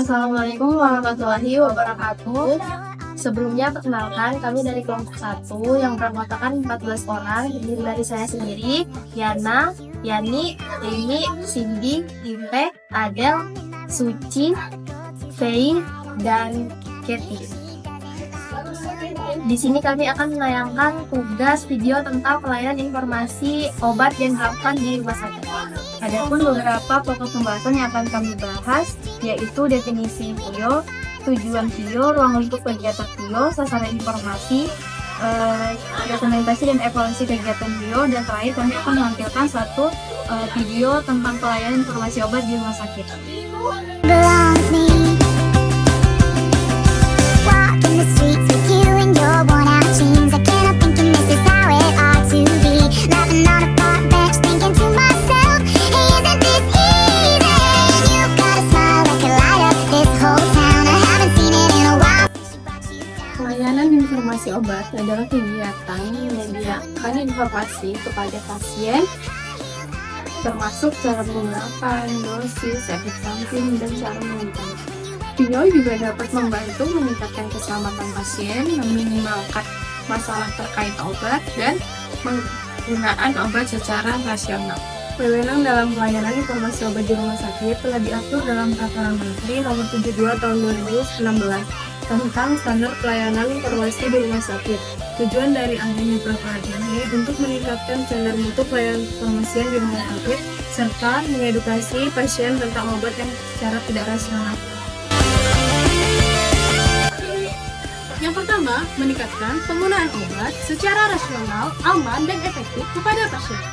Assalamualaikum warahmatullahi wabarakatuh. Sebelumnya perkenalkan, kami dari kelompok 1 yang beranggotakan 14 orang, terdiri dari saya sendiri, Yana, Yani, Amy, Cindy, Impe, Adel, Suci, Fei, dan Katie. Di sini kami akan menayangkan tugas video tentang pelayanan informasi obat yang dilakukan di rumah sakit. Adapun beberapa pokok pembahasan yang akan kami bahas, yaitu definisi PIO, tujuan PIO, ruang lingkup kegiatan PIO, sasaran informasi, dokumentasi dan evaluasi kegiatan PIO, dan terakhir kami akan menampilkan satu video tentang pelayanan informasi obat di rumah sakit. Pelayanan informasi obat adalah kegiatan yang menyediakan informasi kepada pasien, termasuk cara menggunakan, dosis, efek samping, dan cara menguntungkan. PIO juga dapat membantu meningkatkan keselamatan pasien, meminimalkan masalah terkait obat, dan penggunaan obat secara rasional. Wewenang dalam pelayanan informasi obat di rumah sakit telah diatur dalam Peraturan Menteri Nomor 72 Tahun 2016 tentang standar pelayanan informasi di rumah sakit. Tujuan dari adanya peraturan ini untuk meningkatkan standar mutu pelayanan informasi di rumah sakit serta mengedukasi pasien tentang obat yang secara tidak rasional. Yang pertama, meningkatkan penggunaan obat secara rasional, aman, dan efektif kepada pasien.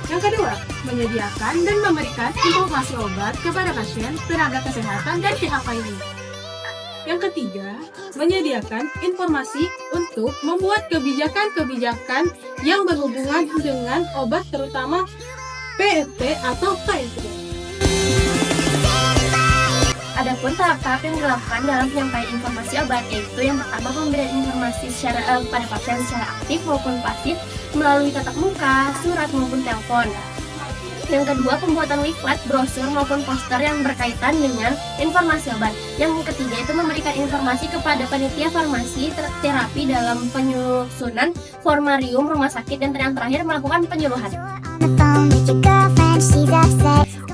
Yang kedua, menyediakan dan memberikan informasi obat kepada pasien, tenaga kesehatan, dan pihak lainnya. Yang ketiga, menyediakan informasi untuk membuat kebijakan-kebijakan yang berhubungan dengan obat, terutama PET atau KSP. Adapun tahap-tahap yang dilakukan dalam penyampaian informasi obat, yaitu yang pertama pemberian informasi kepada pasien secara aktif maupun pasif melalui tatap muka, surat maupun telepon. Yang kedua, pembuatan leaflet, brosur maupun poster yang berkaitan dengan informasi obat. Yang ketiga itu memberikan informasi kepada panitia farmasi terapi dalam penyusunan formularium rumah sakit, dan yang terakhir melakukan penyuluhan.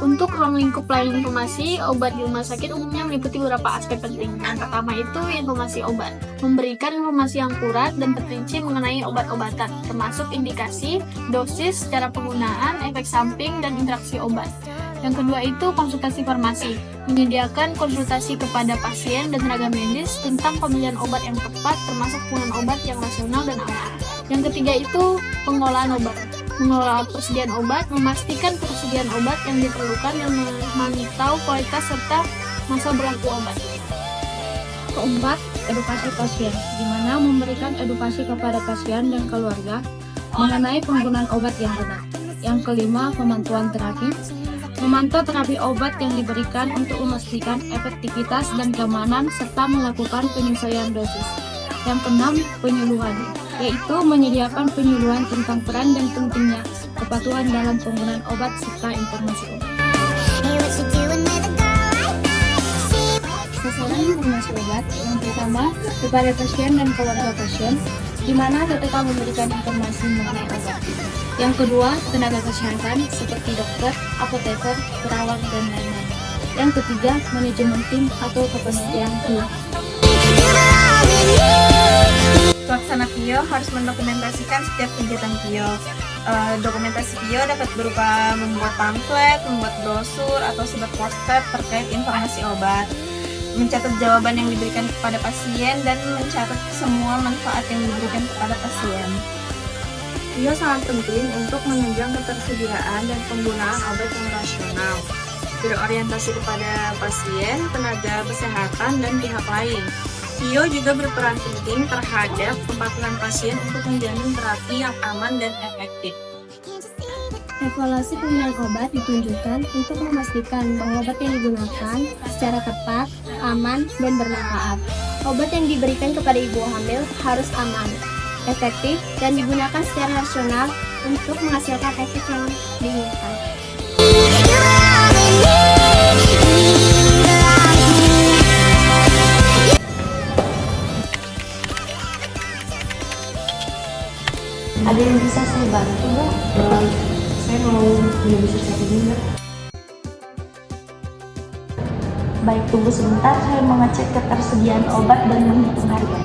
Untuk ruang lingkup pelayanan informasi obat di rumah sakit umumnya meliputi beberapa aspek penting. Yang pertama itu informasi obat, memberikan informasi yang akurat dan terperinci mengenai obat-obatan, termasuk indikasi, dosis, cara penggunaan, efek samping, dan interaksi obat. Yang kedua itu konsultasi farmasi, menyediakan konsultasi kepada pasien dan tenaga medis tentang pemilihan obat yang tepat, termasuk penggunaan obat yang rasional dan aman. Yang ketiga itu pengolahan obat, mengelola persediaan obat, memastikan persediaan obat yang diperlukan, dan memantau kualitas serta masa berlaku obat. Keempat, edukasi pasien, di mana memberikan edukasi kepada pasien dan keluarga mengenai penggunaan obat yang benar. Yang kelima, pemantauan terapi, memantau terapi obat yang diberikan untuk memastikan efektivitas dan keamanan serta melakukan penyesuaian dosis. Yang keenam, penyuluhan, yaitu menyediakan penyuluhan tentang peran dan pentingnya kepatuhan dalam penggunaan obat serta informasi obat. Sasaran informasi obat yang pertama kepada pasien dan keluarga pasien, di mana ketika memberikan informasi mengenai obat. Yang kedua, tenaga kesehatan seperti dokter, apoteker, perawat, dan lain-lain. Yang ketiga, manajemen tim atau kepastian tim. Pelaksana PIO harus mendokumentasikan setiap kegiatan PIO. Dokumentasi PIO dapat berupa membuat pamflet, membuat brosur, atau sebuah poster terkait informasi obat, mencatat jawaban yang diberikan kepada pasien, dan mencatat semua manfaat yang diberikan kepada pasien. PIO sangat penting untuk menunjang ketersediaan dan penggunaan obat yang rasional, berorientasi kepada pasien, tenaga kesehatan, dan pihak lain. PIO juga berperan penting terhadap kepatuhan pasien untuk menjalani terapi yang aman dan efektif. Evaluasi penggunaan obat ditunjukkan untuk memastikan bahwa obat yang digunakan secara tepat, aman, dan bermanfaat. Obat yang diberikan kepada ibu hamil harus aman, efektif, dan digunakan secara rasional untuk menghasilkan efek yang diinginkan. Ada yang bisa saya bantu, Bu? Saya mau bisa cek ini nggak? Baik, tunggu sebentar, saya mau ngecek ketersediaan obat dan menghitung harga.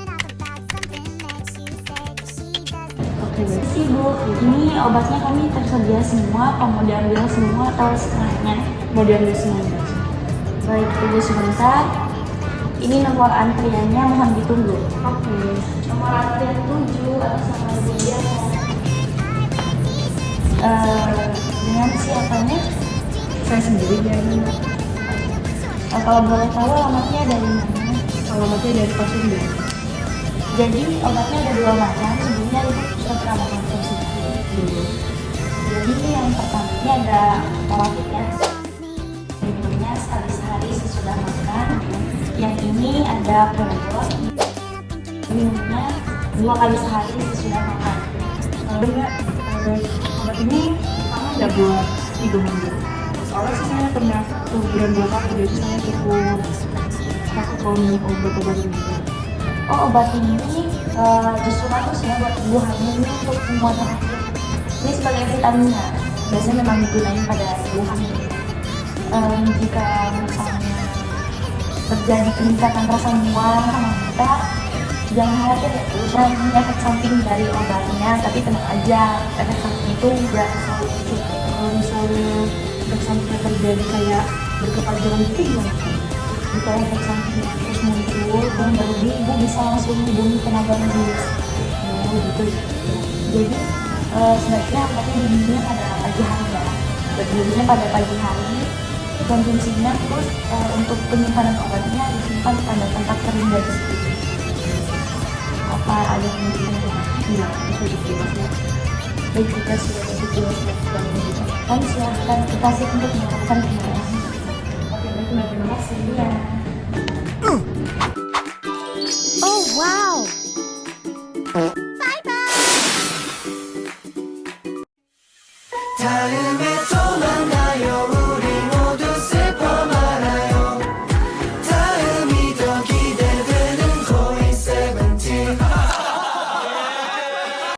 Oke, baik. Ibu, ini obatnya kami tersedia semua, apa mau diambil semua atau setengahnya? Mau diambil semuanya. Baik, tunggu sebentar. Ini nomor antriannya, mohon ditunggu. Oke. Nomor antrian 7 atas nama Ibu Diana. Dengan siapanya? Saya sendiri jadi. Kalau boleh tahu alamatnya dari mana? Alamatnya dari Pasundan. Jadi obatnya ada 2 macam, sebelumnya Ibu sudah pernah mengkonsumsi. Jadi yang pertama ini ada pola-pola ya. Minumnya sekali sehari sesudah makan. Yang ini ada Prolog. Minumnya 2 kali sehari sesudah makan. Enggak, obat ini kamu udah buat 3 minggu. Soalnya sih saya pernah ke bulan 2 kali, jadi saya cukup takut kalau minum obat-obat ini. Oh, obat ini justru bagus ya buat ibu hamil ini untuk penguatan akhir. Ini sebagai vitaminnya. Biasanya memang digunakan pada ibu hamil. Jika misalnya terjadi peningkatan rasa mual sama muntah, jangan khawatir ya, bukan efek samping dari obatnya, tapi tenang aja, efek samping itu nggak selalu itu. Kalau misalnya efek sampingnya terjadi kayak berkepanjangan gitu gimana? Jika efek samping terus muncul dan berlebih, ibu bisa langsung hubungi tenaga medis. Oh gitu ya. Jadi sebaiknya obatnya diminumnya pada pagi hari ya. Berminumnya pada pagi hari, konsumsinya terus untuk penyimpanan obatnya disimpan pada tempat kering dan sejuk. Apa ada yang ingin ditanyakan? Iya, bisa dijelaskan. Baik, jika sudah dijelaskan kan silahkan kita siap untuk melakukan tindakan. Oke, baik, terima kasih ya. Oh wow! 다음에 또